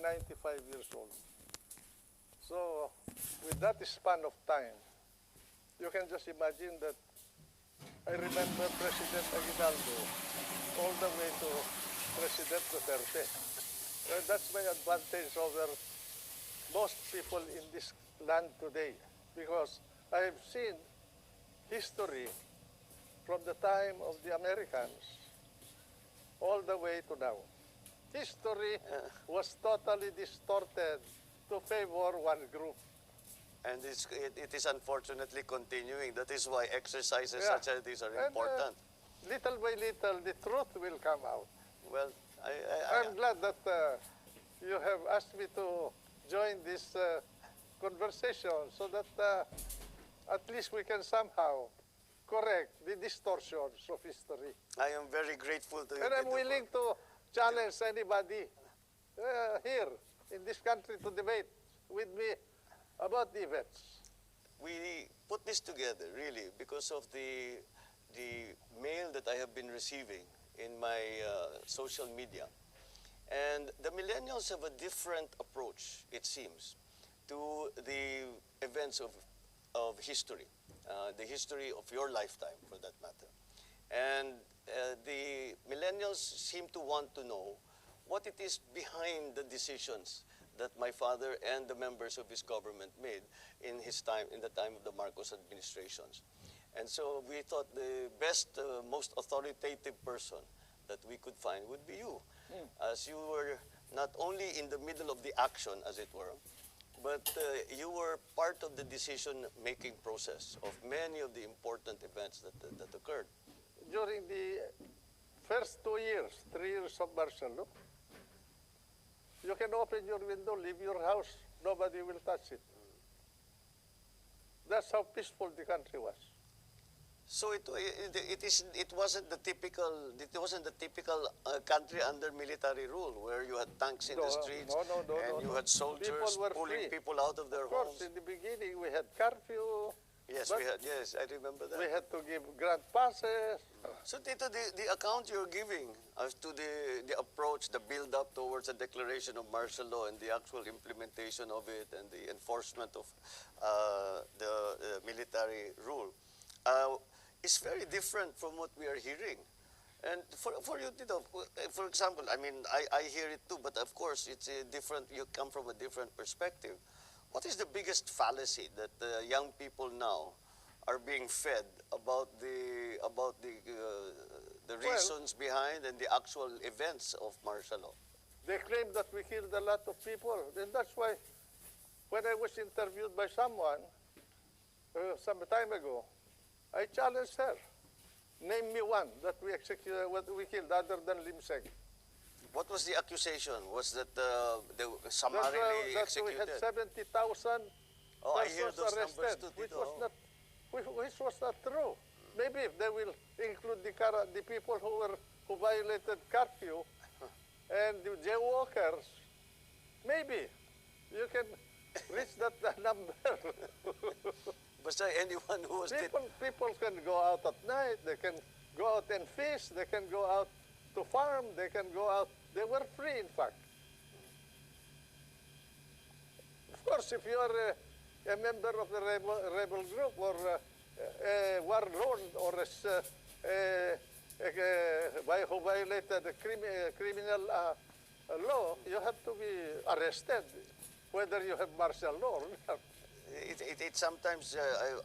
95 years old. So, with that span of time, you can just imagine that I remember President Aguinaldo all the way to President Duterte. That's my advantage over most people in this land today, because I have seen history from the time of the Americans all the way to now. History was totally distorted to favor one group. And it is unfortunately continuing. That is why exercises such as these are important. Little by little, the truth will come out. Well, I'm glad that you have asked me to join this conversation so that at least we can somehow correct the distortions of history. I am very grateful to you. And I'm willing to challenge anybody here in this country to debate with me about the events. We put this together really because of the mail that I have been receiving in my social media. And the millennials have a different approach, it seems, to the events of history, the history of your lifetime, for that matter. And the millennials seem to want to know what it is behind the decisions that my father and the members of his government made in his time, in the time of the Marcos administrations. And so we thought the best, most authoritative person that we could find would be you, as you were not only in the middle of the action, as it were, but you were part of the decision-making process of many of the important events that occurred. During the first 2 years, 3 years of martial law, you can open your window, leave your house, nobody will touch it. That's how peaceful the country was. So it wasn't the typical country under military rule where you had tanks in the streets and you had soldiers pulling people out of their homes. Of course, in the beginning we had curfew. Yes, we had. Yes, I remember that. We had to give grant passes. So, Tito, the account you're giving as to the approach, the build-up towards a declaration of martial law and the actual implementation of it and the enforcement of the military rule is very different from what we are hearing. And for you, Tito, for example, I mean, I hear it too, but of course, it's a different. You come from a different perspective. What is the biggest fallacy that young people now are being fed about the reasons behind and the actual events of martial law? They claim that we killed a lot of people, and that's why when I was interviewed by someone some time ago, I challenged her. Name me one that we executed, what we killed other than Limseng. What was the accusation? Was that they summarily executed? That we had 70,000 I hear persons those arrested, numbers too, which was not true. Maybe if they will include the people who violated curfew and the jaywalkers, maybe you can reach that number. Was there anyone who was... People can go out at night, they can go out and fish, they can go out to farm, they can go out. They were free, in fact. Of course, if you are a member of the rebel group or a warlord or who violated the criminal law, you have to be arrested, whether you have martial law or not. It sometimes,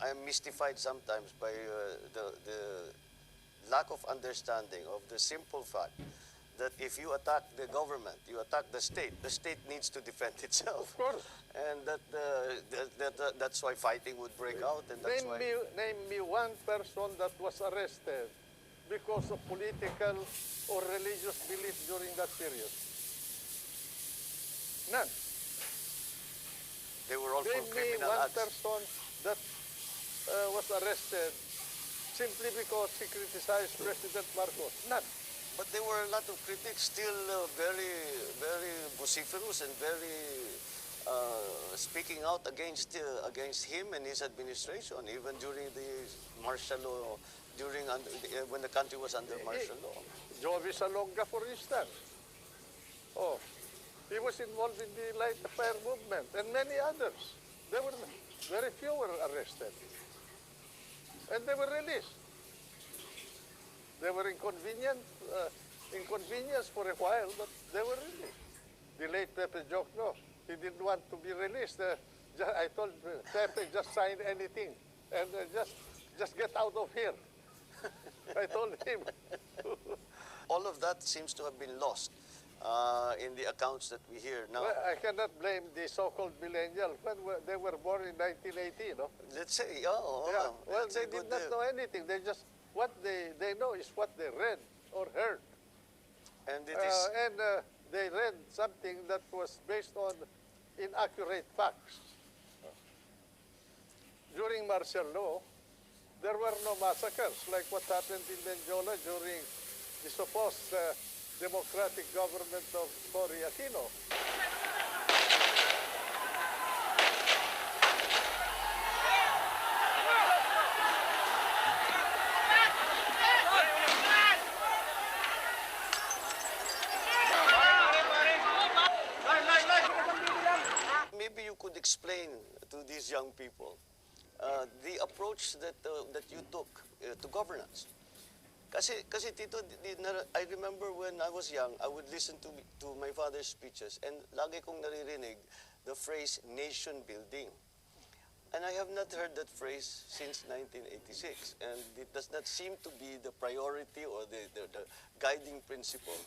I'm mystified sometimes by the lack of understanding of the simple fact that if you attack the government, you attack the state needs to defend itself. Of course. And that's why fighting would break out. And that's name me one person that was arrested because of political or religious belief during that period. None. They were all for criminal acts. Name me one person that was arrested simply because he criticized President Marcos. None. But there were a lot of critics still very, very vociferous and very speaking out against him and his administration, even during the martial law, when the country was under martial law. Jovi Salonga, for instance. Oh, He was involved in the Light the Fire movement and many others. There were very few were arrested. And they were released. They were inconvenienced for a while, but they were released. The late Pepe Jokno, he didn't want to be released. I told Pepe, just sign anything and just get out of here. I told him. All of that seems to have been lost in the accounts that we hear now. Well, I cannot blame the so-called millennials when they were born in 1980, no? Let's say, Yeah. Well, that's they a did good, not know anything. They just, what they know is what they read or heard. And it is, They read something that was based on inaccurate facts. During martial law, there were no massacres like what happened in Benjola during the supposed democratic government of Cory Aquino. maybe you could explain to these young people the approach that you took to governance. Kasi Tito, I remember when I was young, I would listen to my father's speeches and lagi kong naririnig the phrase nation building. And I have not heard that phrase since 1986. And it does not seem to be the priority or the guiding principle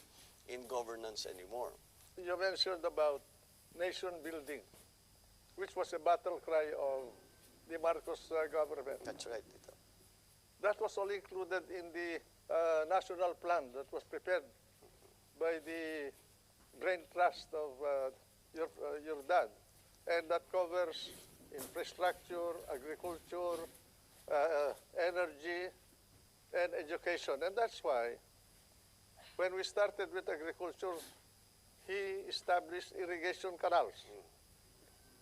in governance anymore. You mentioned about nation building, which was a battle cry of the Marcos government. That's right, Tito. That was all included in the national plan that was prepared by the brain trust of your dad. And that covers infrastructure, agriculture, energy, and education. And that's why when we started with agriculture, he established irrigation canals,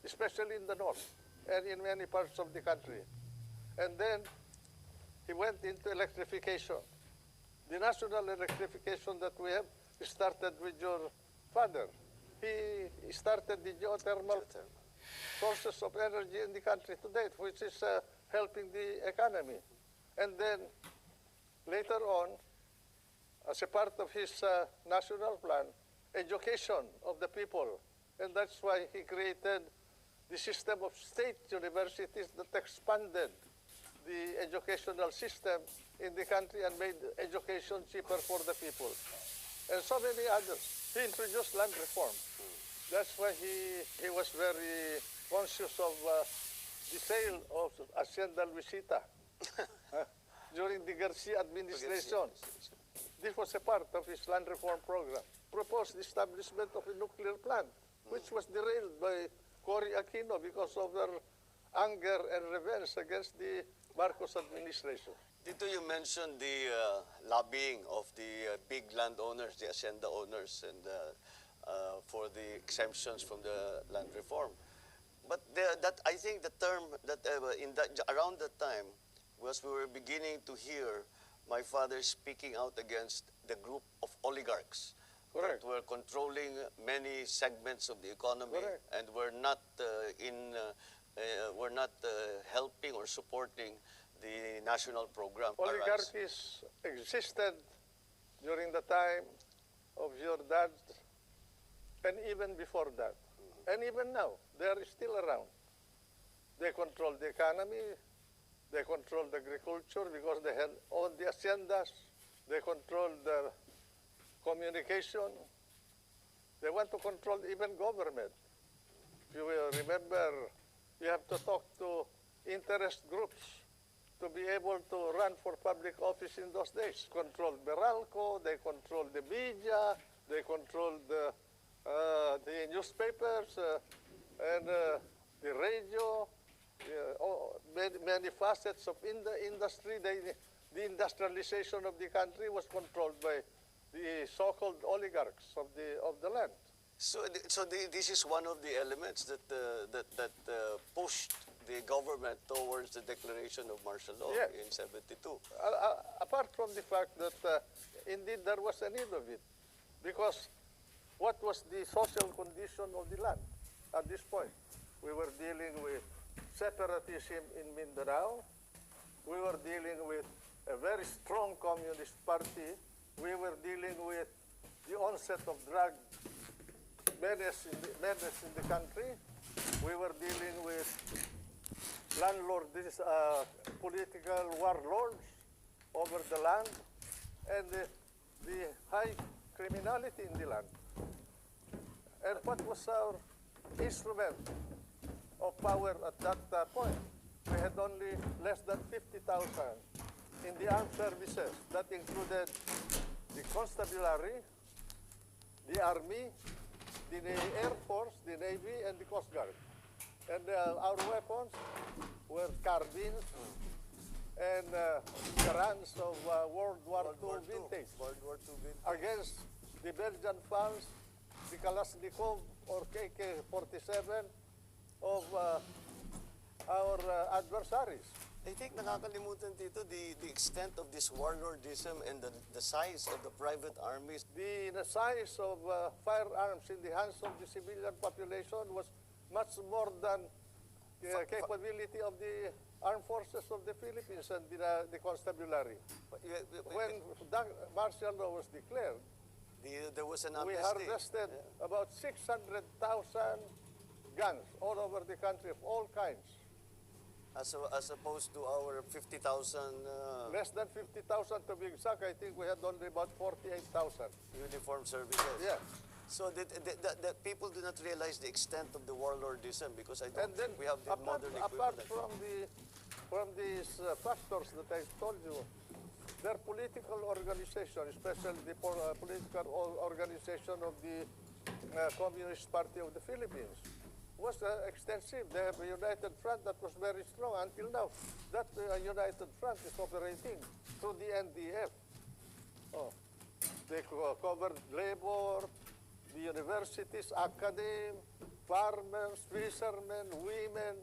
especially in the north and in many parts of the country. And then he went into electrification. The national electrification that we have started with your father. He started the geothermal sources of energy in the country today, which is helping the economy. And then later on, as a part of his national plan, education of the people. And that's why he created the system of state universities that expanded the educational system in the country and made education cheaper for the people. And so many others. He introduced land reform. That's why he was very conscious of the sale of Hacienda Luisita during the Garcia administration. This was a part of his land reform program. Proposed the establishment of a nuclear plant, which was derailed by Cory Aquino because of their anger and revenge against the Marcos administration. Tito, you mentioned the lobbying of the big landowners, the hacienda owners, and for the exemptions from the land reform. But that I think the term that around that time was we were beginning to hear my father speaking out against the group of oligarchs. Correct. That were controlling many segments of the economy. Correct. And were not helping or supporting the national program. Oligarchies existed during the time of your dad and even before that. And even now, they are still around. They control the economy, they control the agriculture because they own the haciendas, they control the communication, they want to control even government. If you will remember, you have to talk to interest groups to be able to run for public office in those days. Control Meralco, they control the media, they control the newspapers and the radio, many facets of industry. The industrialization of the country was controlled by the so-called oligarchs of the land. So this is one of the elements that pushed the government towards the declaration of martial law Yes. in 72. Apart from the fact that indeed there was a need of it, because what was the social condition of the land at this point. We were dealing with separatism in Mindanao. We were dealing with a very strong communist party. We were dealing with the onset of drug menace in the country. We were dealing with political warlords over the land, and the high criminality in the land. And what was our instrument of power at that point? We had only less than 50,000 in the armed services. That included the constabulary, the army, the Air Force, the Navy, and the Coast Guard. And our weapons were carbines and Garans of World War II vintage. Against the Belgian FALS, the Kalashnikov or KK-47 of our adversaries. I think nakakalimutan dito the extent of this warlordism and the size of the private armies. The size of firearms in the hands of the civilian population was much more than the capability of the armed forces of the Philippines and the constabulary. When martial law was declared, there was an we amnesty. harvested about 600,000 guns all over the country of all kinds. As opposed to our 50,000... Less than 50,000 to be exact. I think we had only about 48,000. uniformed services. Yeah. So that people do not realize the extent of the warlordism because I don't And then, think we have the modern apart equivalent. from these factors that I told you, their political organization, especially the political organization of the Communist Party of the Philippines, was extensive. They have a united front that was very strong. Until now, that united front is operating through the NDF. Oh. They covered labor, the universities, academe, farmers, fishermen, women,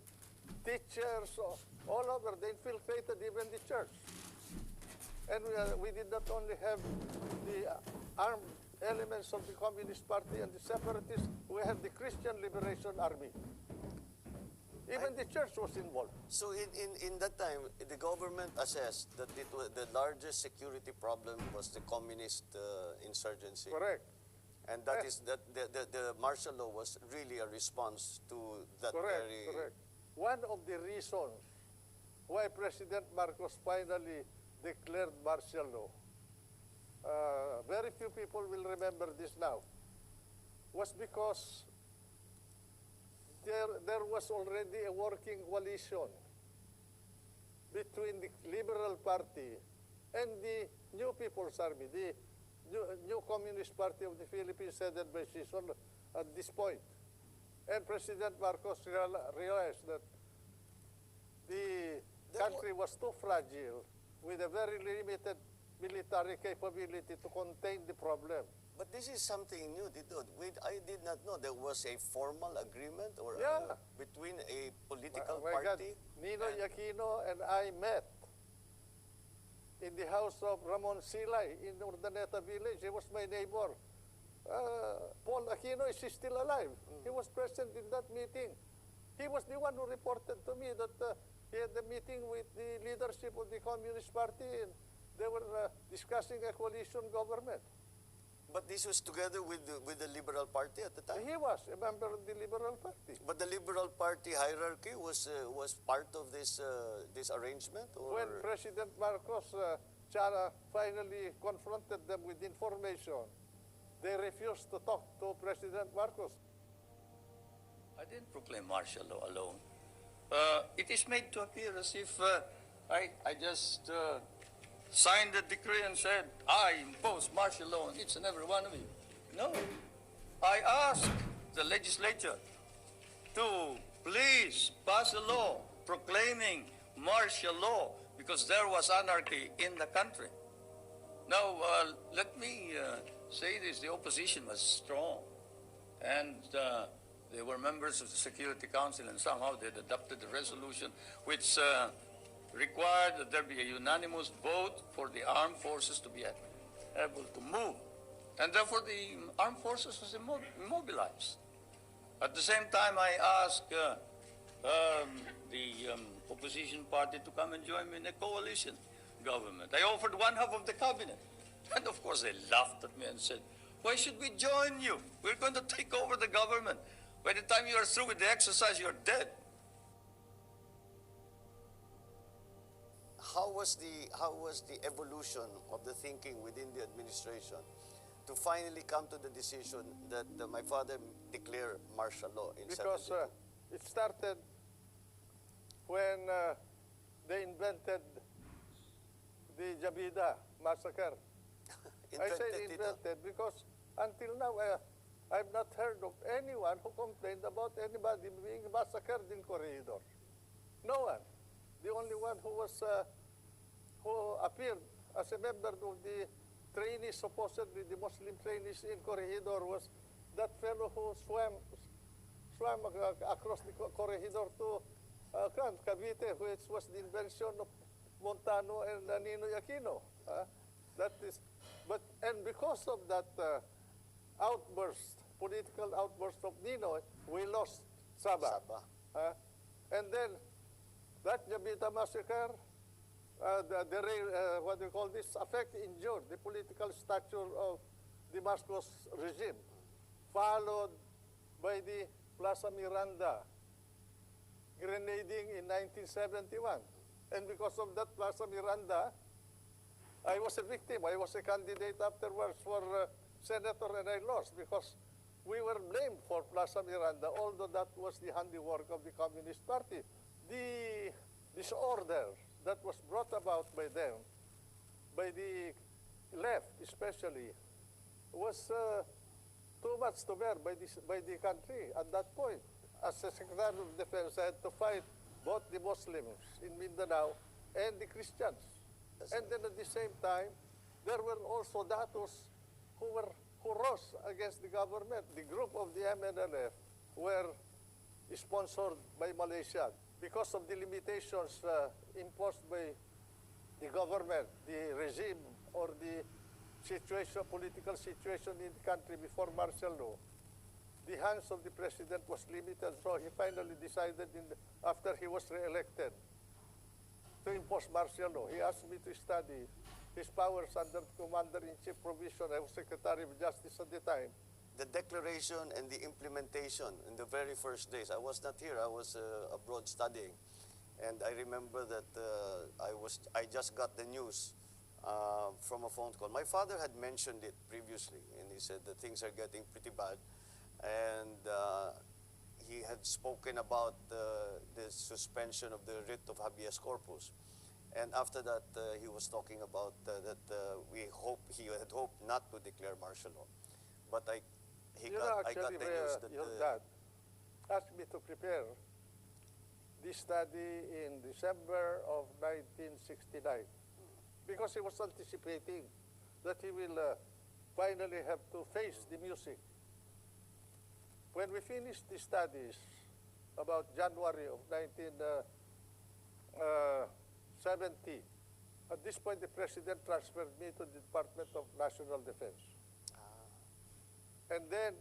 teachers, all over. They infiltrated even the church. And we did not only have the armed elements of the Communist Party and the separatists, we had the Christian Liberation Army. Even the church was involved. So in that time, the government assessed that the largest security problem was the communist insurgency. Correct. And that is that the martial law was really a response to that very... Correct. One of the reasons why President Marcos finally declared martial law, very few people will remember this now, was because there was already a working coalition between the Liberal Party and the New People's Army, the new Communist Party of the Philippines headed by Sison at this point. And President Marcos realized that the country was too fragile with a very limited military capability to contain the problem. But this is something new. I did not know there was a formal agreement or between a political My God, party. Ninoy Aquino and I met in the house of Ramon Silay in Urdaneta village. He was my neighbor. Paul Aquino is still alive. He was present in that meeting. He was the one who reported to me that he had a meeting with the leadership of the Communist Party and they were discussing a coalition government. But this was together with the Liberal Party at the time? He was a member of the Liberal Party. But the Liberal Party hierarchy was part of this arrangement? Or? When President Marcos finally confronted them with information, they refused to talk to President Marcos. I didn't proclaim martial law alone. It is made to appear as if I just signed the decree and said, I impose martial law on each and every one of you. No. I asked the legislature to please pass a law proclaiming martial law because there was anarchy in the country. Now, let me say this. The opposition was strong. And they were members of the Security Council, and somehow they adopted a resolution which required that there be a unanimous vote for the armed forces to be able to move And therefore, the armed forces was immobilized. At the same time, I asked the opposition party to come and join me in a coalition government. I offered one half of the cabinet. And of course, they laughed at me and said, why should we join you? We're going to take over the government. By the time you are through with the exercise, you're dead. How was the evolution of the thinking within the administration to finally come to the decision that my father declare martial law in Because 72? it started when they invented the Jabida massacre. I say Invented it, invented because until now I've not heard of anyone who complained about anybody being massacred in corridor. No one. The only one who was who appeared as a member of the trainees, supposedly the Muslim trainees in corridor, was that fellow who swam across the corridor to Cavite, which was the invention of Montano and Ninoy Aquino. That is, and because of that outburst, political outburst of Ninoy, we lost Sabah. And then that Jabita massacre, what do you call this, injured the political stature of the Marcos regime, followed by the Plaza Miranda grenading in 1971. And because of that Plaza Miranda, I was a victim. I was a candidate afterwards for senator, and I lost because we were blamed for Plaza Miranda, although that was the handiwork of the Communist Party. The disorder that was brought about by them, by the left especially, was too much to bear by the country at that point. As a Secretary of Defense, I had to fight both the Muslims in Mindanao and the Christians. And then at the same time, there were also datos who rose against the government. The group of the MNLF were sponsored by Malaysia because of the limitations imposed by the government, the regime, or the situation, political situation in the country before martial law. The hands of the president was limited, so he finally decided after he was re-elected to impose martial law. He asked me to study his powers under Commander-in-Chief provision. I was Secretary of Justice at the time. The declaration and the implementation in the very first days. I was not here. I was abroad studying. And I remember that I just got the news from a phone call. My father had mentioned it previously, and he said that things are getting pretty bad. And he had spoken about the suspension of the writ of habeas corpus. And after that, he was talking about that he had hoped not to declare martial law. But I got the news that... Your dad asked me to prepare this study in December of 1969 because he was anticipating that he will finally have to face the music. When we finished the studies about January of 1970, at this point the President transferred me to the Department of National Defense. And then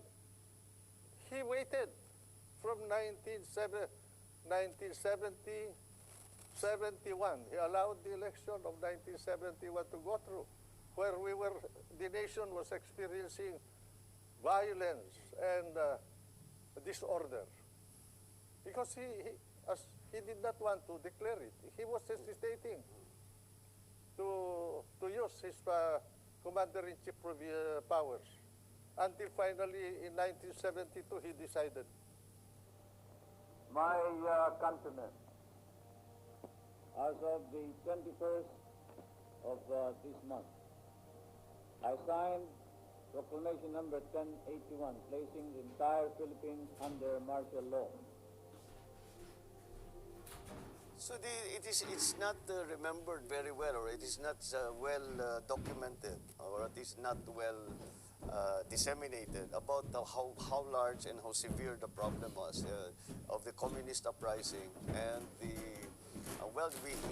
he waited from 1970, 71. He allowed the election of 1971 to go through, where the nation was experiencing violence and disorder. Because he did not want to declare it. He was hesitating to use his Commander-in-Chief powers. Until finally, in 1972, he decided. My countrymen, as of the 21st of this month, I signed Proclamation number 1081, placing the entire Philippines under martial law. So it's not remembered very well, or it is not well documented, or it is not well disseminated about how large and how severe the problem was of the communist uprising. And we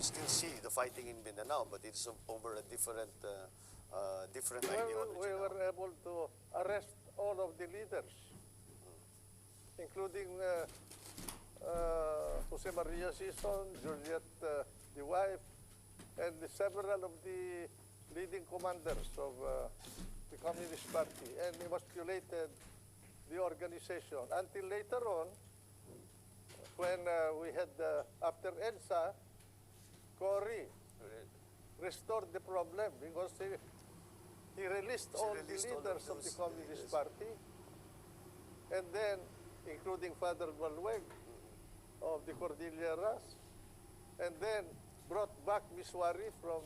still see the fighting in Mindanao, but it's over a different different we ideology now. were able to arrest all of the leaders, including Jose Maria Sison, Juliet, the wife, and several of the leading commanders of the Communist Party, and emasculated the organization until later on, when we had, after EDSA, Cory restored the problem because he released all the released all of leaders of the those, Communist yes. Party, and then, including Father Balweg of the Cordilleras, and then brought back Miswari from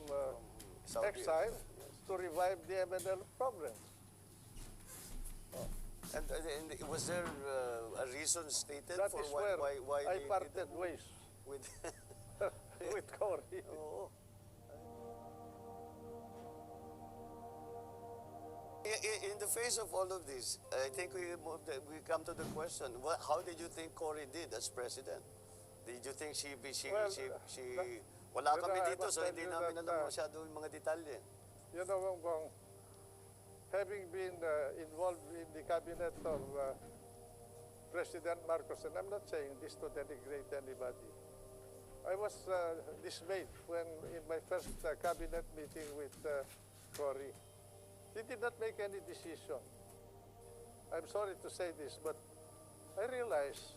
Saudi, exile yes. to revive the MNL problem. And was there a reason stated That for is where why I they parted did it? ways With with Cory. Oo. In the face of all of this, I think we come to the question: how did you think Cory did as president? Did you think Well, wala you kami know, I dito, must so tell hindi you namin that, alam masyado yung mga detalye. You know, Bongbong, having been involved in the cabinet of President Marcos, and I'm not saying this to denigrate anybody, I was dismayed when in my first cabinet meeting with Cory, he did not make any decision. I'm sorry to say this, but I realized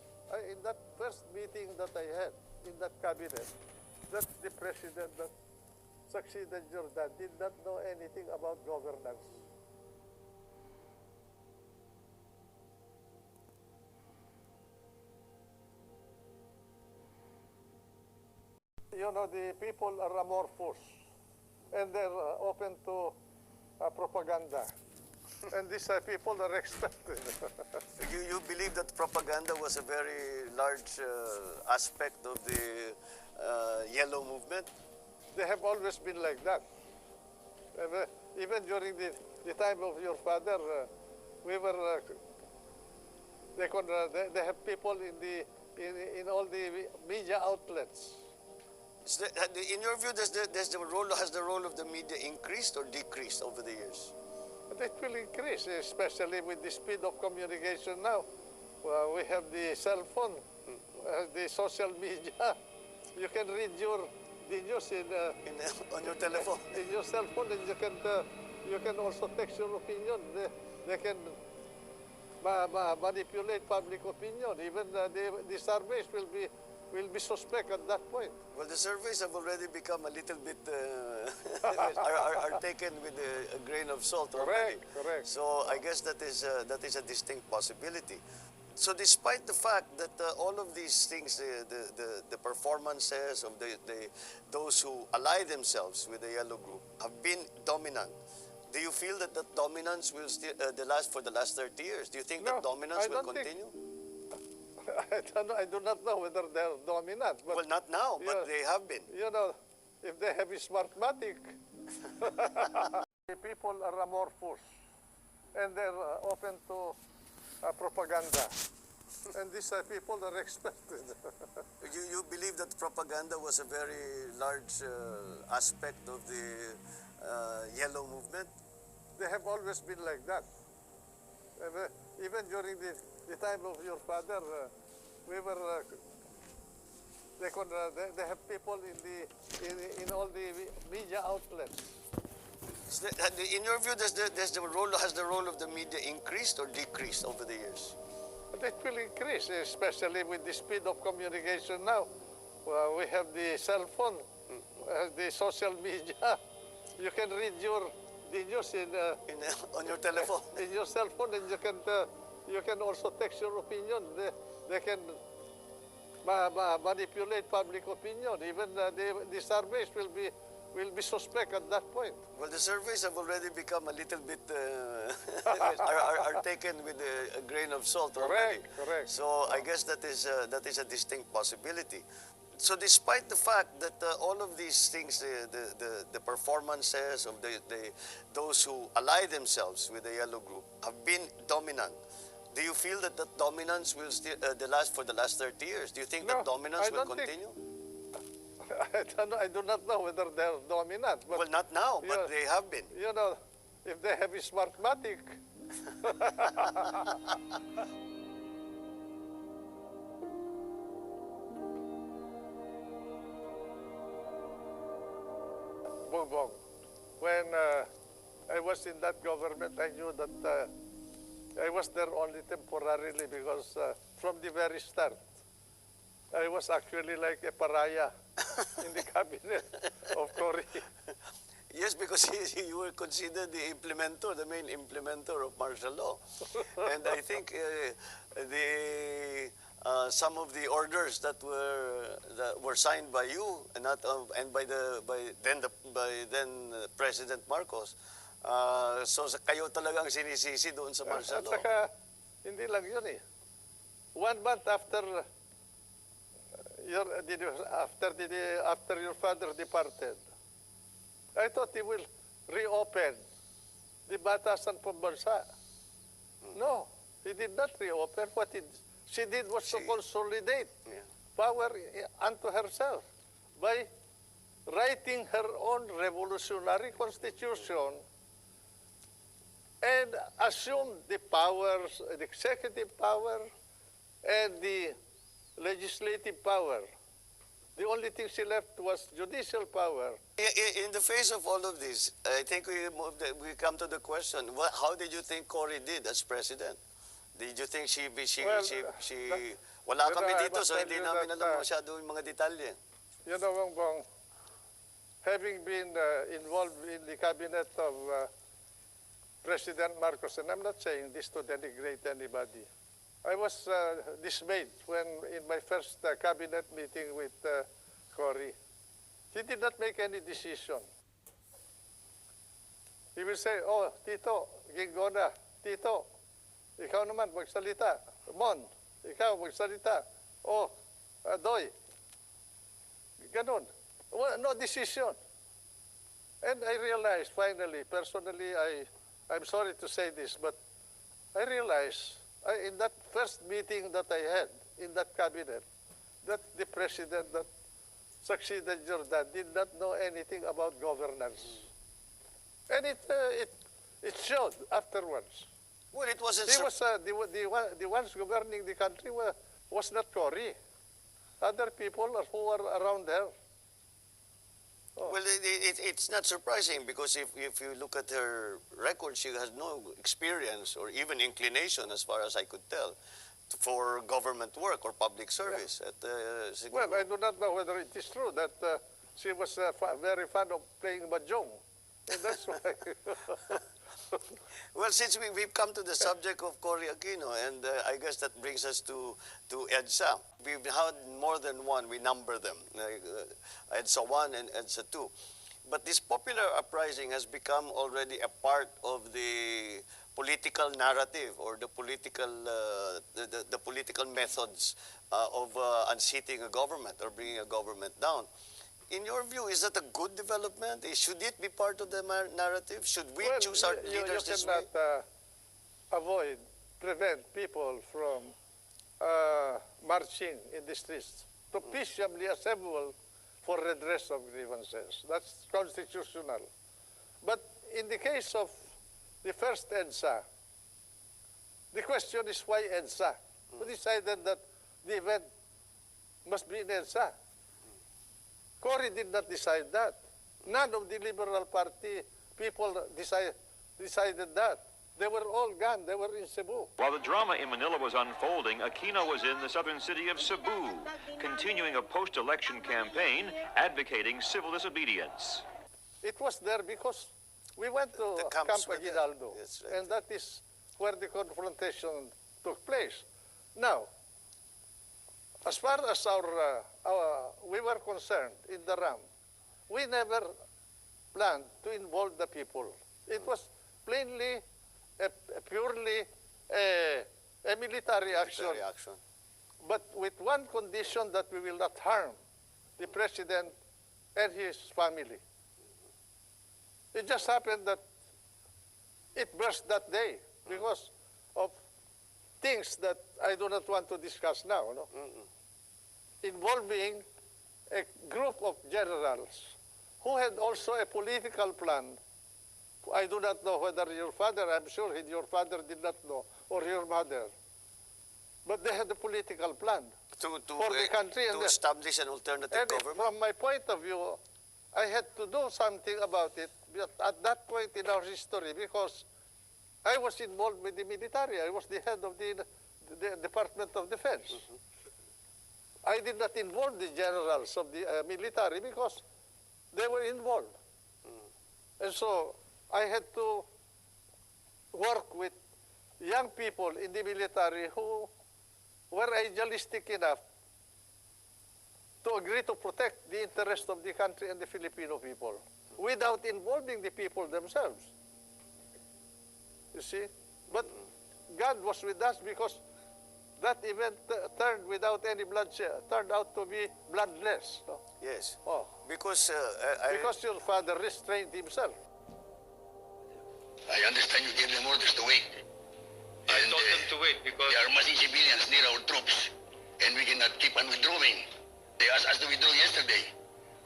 in that first meeting that I had in that cabinet, that the president that succeeded Jordan did not know anything about governance. You know, the people are amorphous and they're open to propaganda. And these people are expected. You believe that propaganda was a very large aspect of the yellow movement? They have always been like that. Even during the time of your father, we were. They have people in all the media outlets. In your view, has the role of the media increased or decreased over the years? But it will increase, especially with the speed of communication now. We have the cell phone, the social media. You can read the news On your telephone? in your cell phone, and you can also text your opinion. They can manipulate public opinion. Even the surveys will be suspect at that point. Well, the surveys have already become a little bit are taken with a grain of salt already. Correct. So I guess that is a distinct possibility. So despite the fact that all of these things, the performances of those who ally themselves with the yellow group have been dominant, do you feel that that dominance will still last for the last 30 years? Do you think that No, dominance I will don't think- continue? I do not know whether they're dominant, but Well, not now, but Yeah. they have been. you know, if they have a smartmatic, the people are amorphous and they're open to propaganda. And these people are expected. You believe that propaganda was a very large aspect of the yellow movement? They have always been like that. Even during the time of your father, we were. They have people in all the media outlets. In your view, has the role of the media increased or decreased over the years? But it will increase, especially with the speed of communication now. We have the cell phone, the social media. You can read the news On your telephone? in your cell phone, and you can also text your opinion. They can manipulate public opinion. Even the surveys will be suspect at that point. Well, the surveys have already become a little bit are taken with a grain of salt already. Correct. So I guess that is a distinct possibility. So despite the fact that all of these things, the performances of those who ally themselves with the yellow group have been dominant, do you feel that that dominance will still last for the last 30 years? Do you think No, that dominance I will don't think- continue? I do not know whether they're dominant, but Well, not now, but Yeah. they have been. you know, if they have a Smartmatic, Bongbong, when I was in that government, I knew that I was there only temporarily because from the very start, I was actually like a pariah in the cabinet of Cory. Yes, because you were considered the implementer, the main implementer of martial law. And I think some of the orders that were signed by you and not and by then President Marcos. So kayo talagang sinisisi doon sa martial At law. saka, hindi lang yun eh. 1 month after after your father departed, I thought he will reopen the Batasan Pambansa. No, he did not reopen. What she did was to consolidate power unto herself by writing her own revolutionary constitution and assumed the powers, the executive power and the legislative power. The only thing she left was judicial power. In the face of all of this, I think we come to the question: how did you think Cory did as president? Did you think she wala kami I dito, must so tell hindi you namin that, alam masyado yung mga detalye. You know, Bongbong, having been involved in the cabinet of President Marcos, and I'm not saying this to denigrate anybody, I was dismayed when in my first cabinet meeting with Cory, he did not make any decision. He will say, oh, Tito, Gingona, Tito, ikaw naman magsalita. Mon, ikaw magsalita. Oh, Doy. Ganon. Well, no decision. And I realized finally, personally, I'm sorry to say this, but I realized in that first meeting that I had in that cabinet, that the president that succeeded Jordan did not know anything about governance. And it showed afterwards. Well, it wasn't. He was the ones governing the country was not Cory. Other people who were around there. Oh. Well, it's not surprising because if you look at her record, she has no experience or even inclination, as far as I could tell, for government work or public service. Yeah. Well, I do not know whether it is true that she was very fond of playing mahjong. And that's why. Well, since we've come to the subject of Cory Aquino, and I guess that brings us to EDSA. We've had more than one, we number them, EDSA 1 and EDSA 2. But this popular uprising has become already a part of the political narrative or the political, the political methods of unseating a government or bringing a government down. In your view, is that a good development? Should it be part of the narrative? Should we choose our leaders this way? You cannot prevent people from marching in the streets to peaceably assemble for redress of grievances. That's constitutional. But in the case of the first EDSA, the question is why EDSA? Who decided that the event must be in EDSA? Cory did not decide that. None of the Liberal Party people decided that. They were all gone. They were in Cebu. While the drama in Manila was unfolding, Aquino was in the southern city of Cebu, continuing a post-election campaign advocating civil disobedience. It was there because we went to The Camp camps were there. Aguinaldo, That's right. and that is where the confrontation took place. Now, as far as we were concerned in the RAM, we never planned to involve the people. It was plainly, purely a military action, but with one condition, that we will not harm the president and his family. It just happened that it burst that day because of things that I do not want to discuss now, no? Involving a group of generals who had also a political plan. I do not know whether your father, I'm sure your father did not know, or your mother. But they had a political plan for the country. To establish an alternative And government. from my point of view, I had to do something about it at that point in our history because I was involved with the military. I was the head of the Department of Defense. I did not involve the generals of the military because they were involved. And so I had to work with young people in the military who were idealistic enough to agree to protect the interest of the country and the Filipino people without involving the people themselves. You see? But God was with us because that event turned without any bloodshed, turned out to be bloodless. No? Yes. Oh. Because Because your father restrained himself. I understand you gave them orders to wait. I told them to wait because There are massing civilians near our troops, and we cannot keep on withdrawing. They asked us to withdraw yesterday.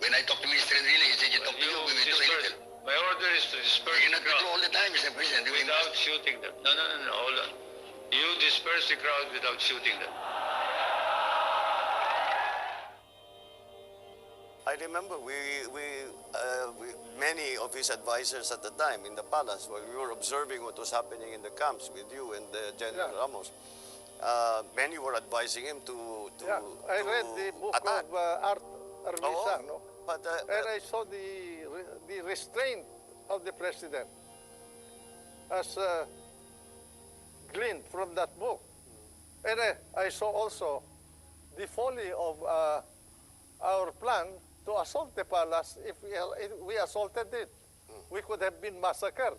When I talked to Mr. Enrile, he said, you talk to you, we withdraw a disperse. little. My order is to disperse We the cannot withdraw crowd all the time, Mr. President. We without must. shooting them. No, hold on. You disperse the crowd without shooting them. I remember many of his advisors at the time in the palace, while we were observing what was happening in the camps with you and General Yeah. Ramos, many were advising him to Yeah, I read the book attack. of Art Armisa, Oo. no? But, And I saw the restraint of the president as gleaned from that book. And I saw also the folly of our plan to assault the palace. If we assaulted it, we could have been massacred.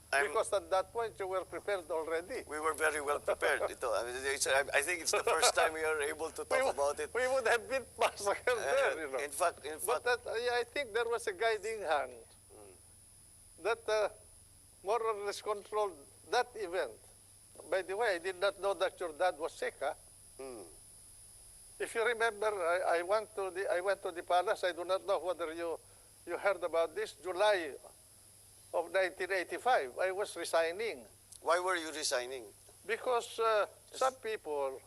Because at that point, you were prepared already. we were very well prepared. I think it's the first time we are able to talk about it. We would have been massacred there, you know. In fact, But I think there was a guiding hand that more or less controlled that event. By the way, I did not know that your dad was sick. Huh? If you remember, I went to the palace. I do not know whether you heard about this. July of 1985, I was resigning why were you resigning? because some people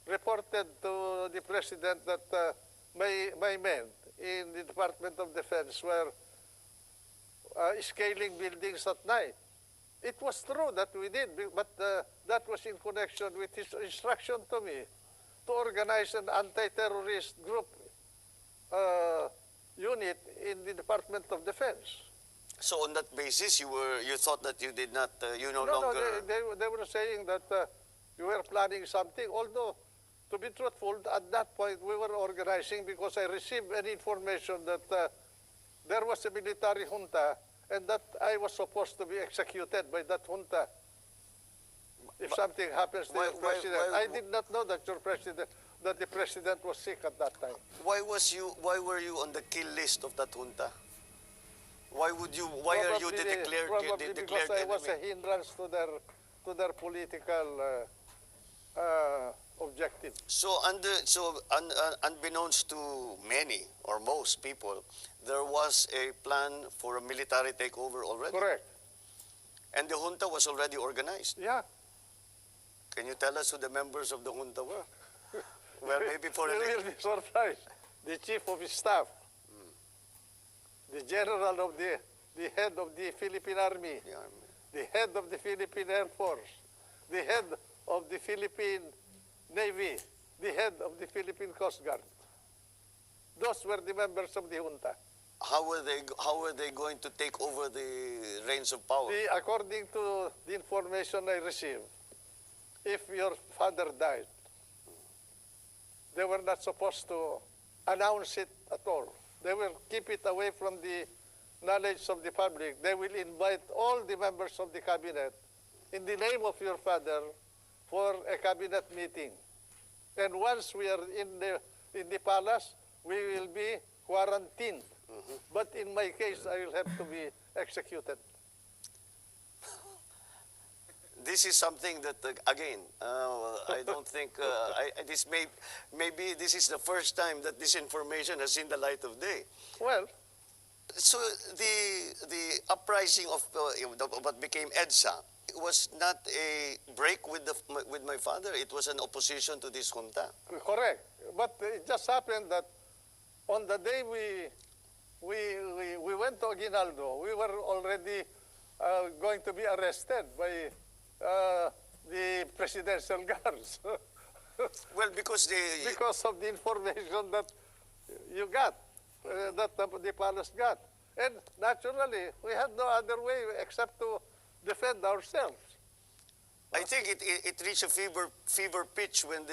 reported to the president that my men in the Department of Defense were scaling buildings at night. It was true that we did, but that was in connection with his instruction to me to organize an anti-terrorist group unit in the Department of Defense. So on that basis, you thought that you did not, you no No, longer. they were saying that you were planning something, although, to be truthful, at that point we were organizing because I received an information that there was a military junta and that I was supposed to be executed by that junta if something happens to your president. I did not know that the president was sick at that time. Why were you on the kill list of that junta? Why are you the declared Probably because I was a enemy? hindrance to their political objective. So unbeknownst to many or most people, there was a plan for a military takeover already. Correct. And the junta was already organized. Yeah. Can you tell us who the members of the junta were? Well, maybe for You will be surprised. The chief of his staff, the general of the head of the Philippine Army, the army. the head of the Philippine Air Force, the head of the Philippine Navy, the head of the Philippine Coast Guard. Those were the members of the junta. How were they going to take over the reins of power? According to the information I received, if your father died, they were not supposed to announce it at all. They will keep it away from the knowledge of the public. They will invite all the members of the cabinet in the name of your father for a cabinet meeting. And once we are in the palace, we will be quarantined. But in my case, I will have to be executed. this is something that, again, I don't think, maybe this is the first time that this information has seen the light of day. Well, So the uprising of what became EDSA was not a break with my father. It was an opposition to this junta. correct. But it just happened that on the day we went to Aguinaldo, we were already going to be arrested by the presidential guards Well, because because of the information that you got, that the palace got. And naturally, we had no other way except to defend ourselves. I think it reached a fever pitch when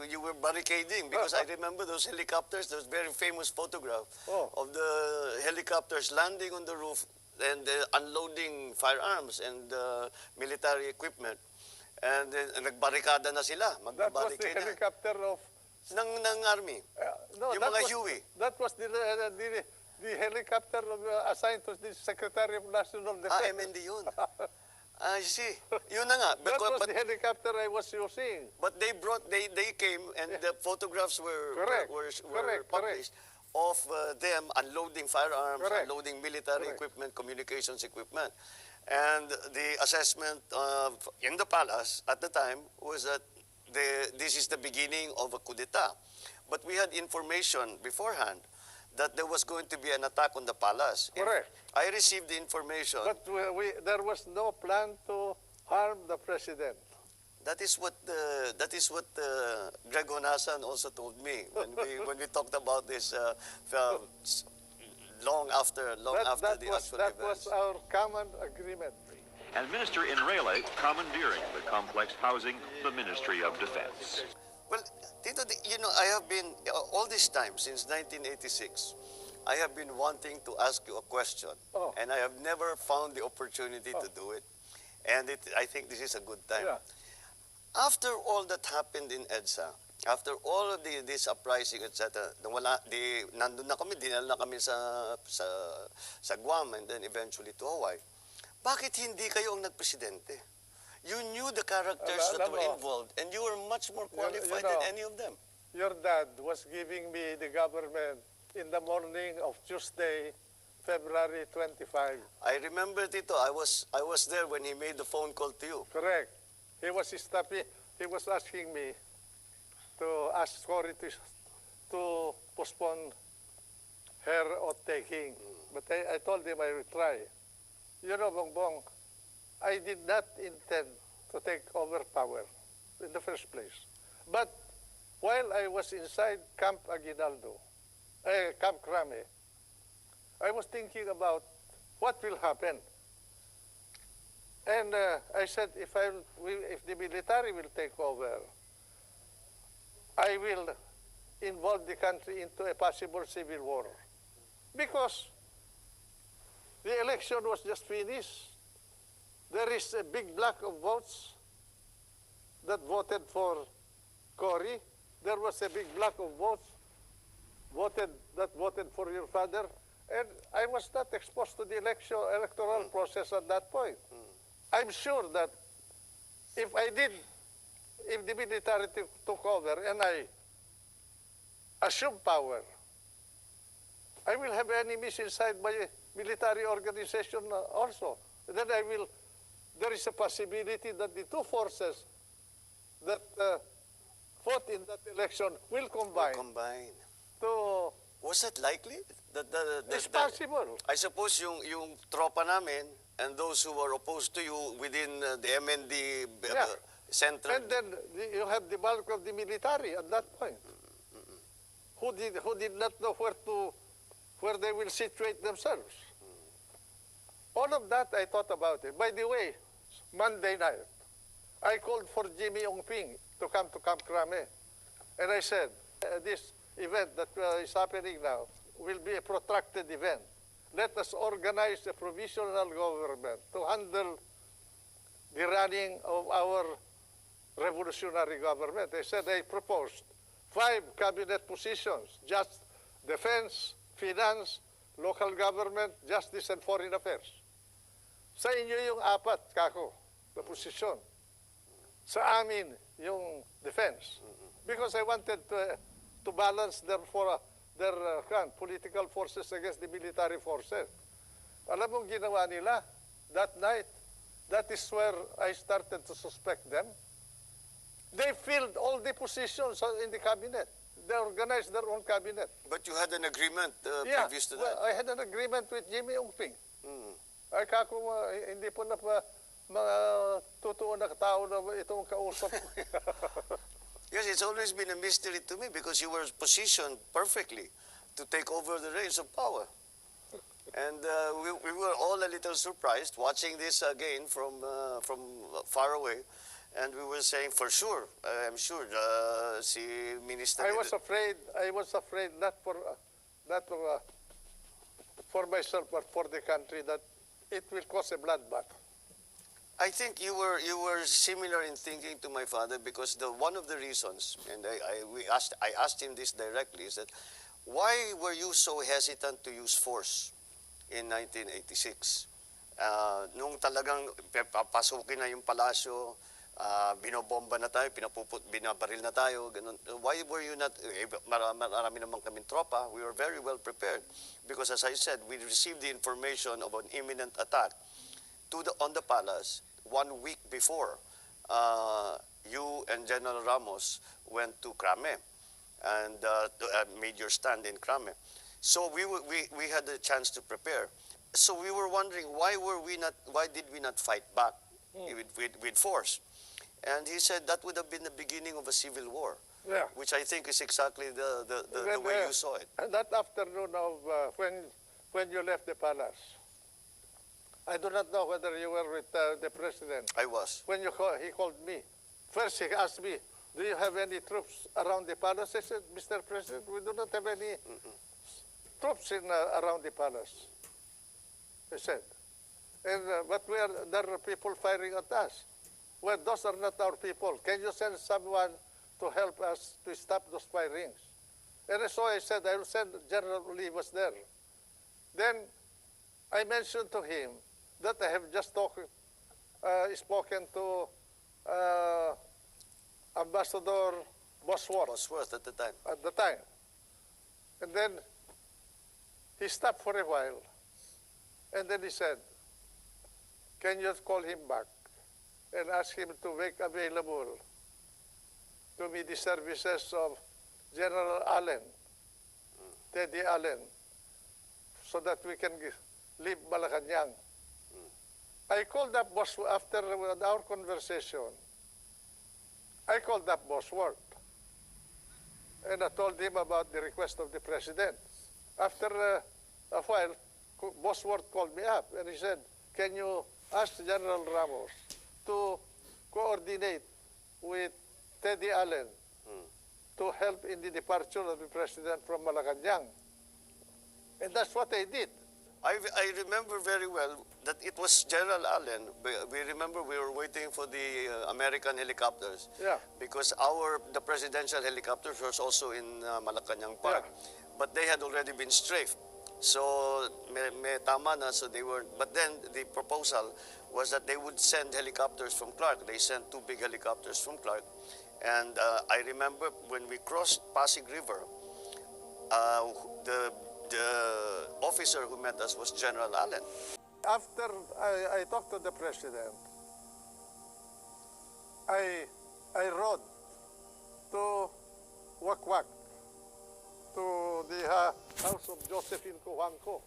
you were barricading, because I remember those helicopters, those very famous photograph of the helicopters landing on the roof and unloading firearms and military equipment. And nagbarikada na sila, That was the magbabarricade na. helicopter of... ng army. No, Yung that mga was, Huey. that was the helicopter assigned to the Secretary of National Defense. MND yun. I see. Yun na nga. That was the helicopter I was using. But they came and the photographs were Correct. published of them unloading firearms, Correct. unloading military Correct. equipment, communications equipment. And the assessment in the palace at the time was that this is the beginning of a coup d'etat. But we had information beforehand that there was going to be an attack on the palace. Correct. I received the information. But there was no plan to harm the president. That is what Greg Honasan also told me when we talked about this long after the actual That events. was our common agreement. And Minister Enrile commandeering the complex housing the Ministry of Defense. Well, Tito, you know, I have been all this time since 1986. I have been wanting to ask you a question, and I have never found the opportunity to do it. And I think this is a good time. Yeah. After all that happened in EDSA, after all of this uprising, etc., nandun na kami, dinala na kami sa Guam and then eventually to Hawaii. Bakit hindi kayo ang nagpresidente? You knew the characters that were involved, and you were much more qualified than any of them. Your dad was giving me the government in the morning of Tuesday, February 25. I remember, Tito, I was there when he made the phone call to you. Correct. He was asking me to ask Cory to postpone her oath taking. But I told him I would try. You know, Bongbong, I did not intend to take over power in the first place. But while I was inside Camp Aguinaldo, Camp Crame, I was thinking about what will happen. And I said, if the military will take over, I will involve the country into a possible civil war. Because the election was just finished. There is a big block of votes that voted for Cory. There was a big block of votes that voted for your father. And I was not exposed to the electoral process at that point. I'm sure that if the military took over and I assumed power, I will have enemies inside my military organization also. Then there is a possibility that the two forces that fought in that election will combine. Was that likely? It's possible. I suppose yung tropa namin and those who were opposed to you within the MND center. And then you have the bulk of the military at that point, who did not know where they will situate themselves. All of that I thought about it. By the way, Monday night, I called for Jimmy Ongping to come to Camp Crame. And I said, this event that is happening now will be a protracted event. Let us organize a provisional government to handle the running of our revolutionary government. I said I proposed 5 cabinet positions, just defense, finance, local government, justice, and foreign affairs. Sa inyo yung 4, kako. the position. Sa amin, yung defense. Because I wanted to balance their political forces against the military forces. Alam mo ginawa nila that night? That is where I started to suspect them. They filled all the positions in the cabinet. They organized their own cabinet. But you had an agreement Yeah, previous to well, that. I had an agreement with Jimmy Ungping. Mm. Ay kako, hindi po na mga totoo na tao na itong kausap. Yes, it's always been a mystery to me because you were positioned perfectly to take over the reins of power. And we were all a little surprised watching this again from far away. And we were saying, for sure, I'm sure, si Minister... I was afraid not for myself, but for the country, that it will cause a bloodbath. I think you were similar in thinking to my father because one of the reasons, and I asked him this directly, is that why were you so hesitant to use force in 1986? Nung talagang papasukin na yung palasyo, binobomba na tayo, binabaril na tayo, ganun. Why were you not, marami naman kaming tropa, we were very well prepared. Because as I said, we received the information of an imminent attack on the palace 1 week before you and General Ramos went to Krame and made your stand in Krame. So we had a chance to prepare. So we were wondering why did we not fight back with force? And he said that would have been the beginning of a civil war, Yeah. which I think is exactly the way you saw it. And that afternoon of when you left the palace, I do not know whether you were with the president. I was. When he called me, first he asked me, do you have any troops around the palace? I said, Mr. President, we do not have any troops around the palace. He said, and but there are people firing at us. Well, those are not our people. Can you send someone to help us to stop those firings? And so I said, I will send General Lee was there. Then I mentioned to him that I have just spoken to Ambassador Bosworth at the time. at the time. And then he stopped for a while. And then he said, can you call him back and ask him to make available to me the services of General Allen, Teddy Allen, so that we can leave Malacanang. I called up Bosworth after our conversation. I called up Bosworth, and I told him about the request of the president. After a while, Bosworth called me up, and he said, can you ask General Ramos to coordinate with Teddy Allen to help in the departure of the president from Malacanang? And that's what I did. I remember very well that it was General Allen. We remember we were waiting for the American helicopters. Yeah. Because the presidential helicopters was also in Malacanang Park. Yeah. But they had already been strafed. So, may tama na, so they were, but then the proposal was that they would send helicopters from Clark. They sent 2 big helicopters from Clark. And I remember when we crossed Pasig River, the officer who met us was General Allen. After I talked to the president, I rode to Wakwak, to the house of Josephine Cojuangco,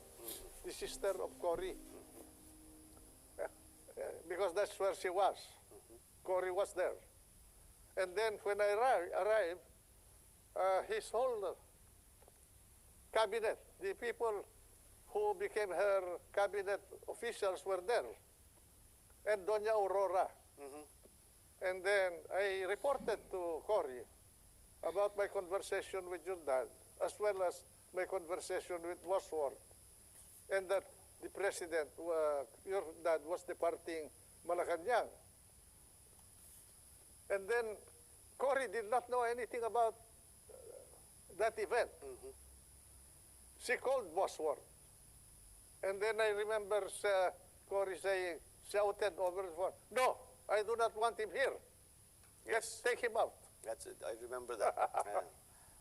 the sister of Cory, because that's where she was. Cory was there. And then when I arrived, his whole cabinet, the people who became her cabinet officials were there, and Doña Aurora. And then I reported to Cory about my conversation with your dad, as well as my conversation with Bosworth, and that the president, your dad, was departing Malacanang. And then Cory did not know anything about that event. She called Bosworth. And then I remember Cory saying, shouted over the phone, no, I do not want him here. Let's take him out. That's it. I remember that.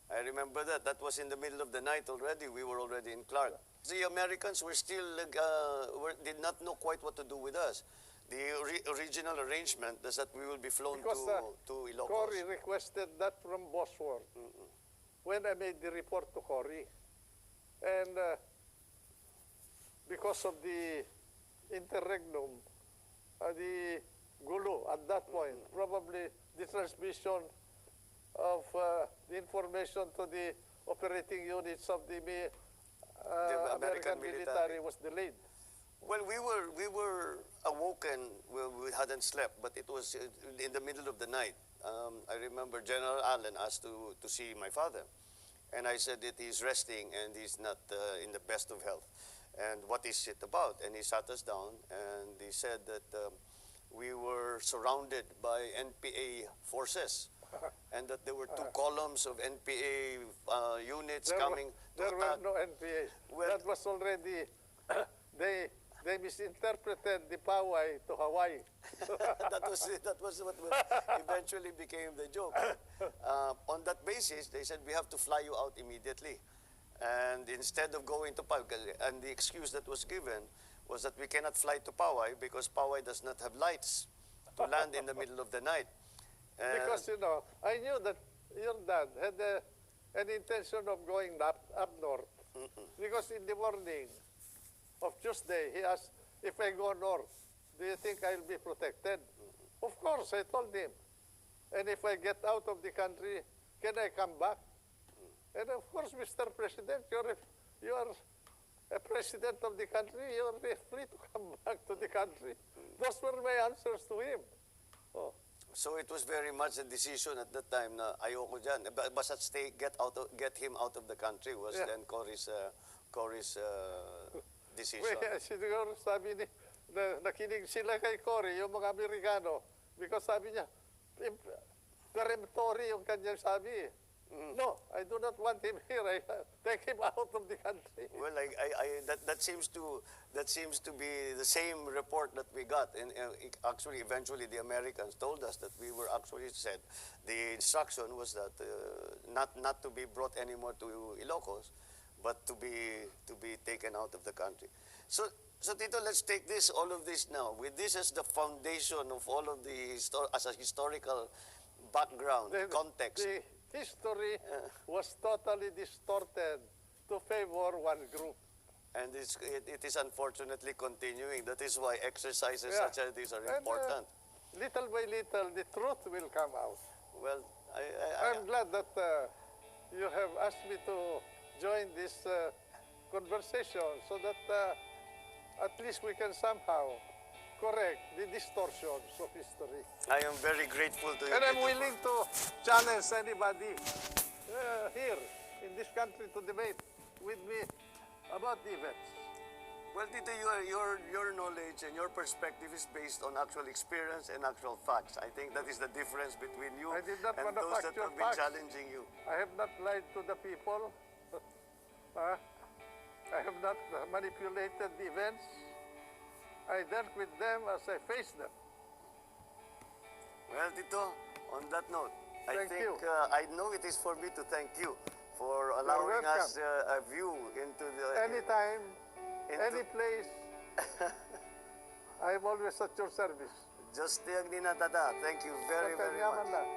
I remember that. That was in the middle of the night already. We were already in Clark. The Americans were still did not know quite what to do with us. The original arrangement is that we will be flown Because to Ilocos. Cory requested that from Bosworth when I made the report to Cory. And because of the interregnum, the gulo at that point, probably the transmission of the information to the operating units of the American military was delayed. Well, we were awoken. We hadn't slept, but it was in the middle of the night. I remember General Allen asked to see my father, and I said that he's resting and he's not in the best of health. And what is it about? And he sat us down and he said that we were surrounded by NPA forces, and that there were two columns of NPA units coming. There were no NPA. Well, that was already they misinterpreted the Poway to Hawaii. that was what eventually became the joke. On that basis, they said, we have to fly you out immediately. And instead of going to Poway, and the excuse that was given was that we cannot fly to Poway because Poway does not have lights to land in the middle of the night. Because, you know, I knew that your dad had an intention of going up north. Because in the morning of Tuesday, he asked, if I go north, do you think I'll be protected? Of course, I told him. And if I get out of the country, can I come back? And of course, Mr. President, you are a president of the country, you are free to come back to the country. Those were my answers to him. Oh. So it was very much a decision at that time na ayoko dyan. Basta get him out of the country was then Cory's decision. Well, siguro sabi ni, nakinig sila kay Cory, yung mga Amerikano, because sabi niya, peremptory yung kanyang sabi. No, I do not want him here. I take him out of the country. Well, that seems to be the same report that we got. And actually, eventually, the Americans told us that we were actually said the instruction was that not to be brought anymore to Ilocos, but to be taken out of the country. So Tito, let's take all of this now. With this as the foundation of all of the as a historical background, context. The history was totally distorted to favor one group. And it is unfortunately continuing. That is why exercises such as these are important. Little by little, the truth will come out. Well, I'm glad that you have asked me to join this conversation so that at least we can somehow correct the distortions of history. I am very grateful to you. And I'm willing to challenge anybody here in this country to debate with me about the events. Well, Tito, your knowledge and your perspective is based on actual experience and actual facts. I think that is the difference between you I did not and those that manufacture have been facts. challenging you. I have not lied to the people. I have not manipulated the events. I dealt with them as I faced them. Well, Tito, on that note, Thank you. I know it is for me to thank you for allowing welcome. us a view into the... Anytime, any place, I'm always at your service. Just tiyag ni Natata. Thank you very, very Kanyaman much. lang.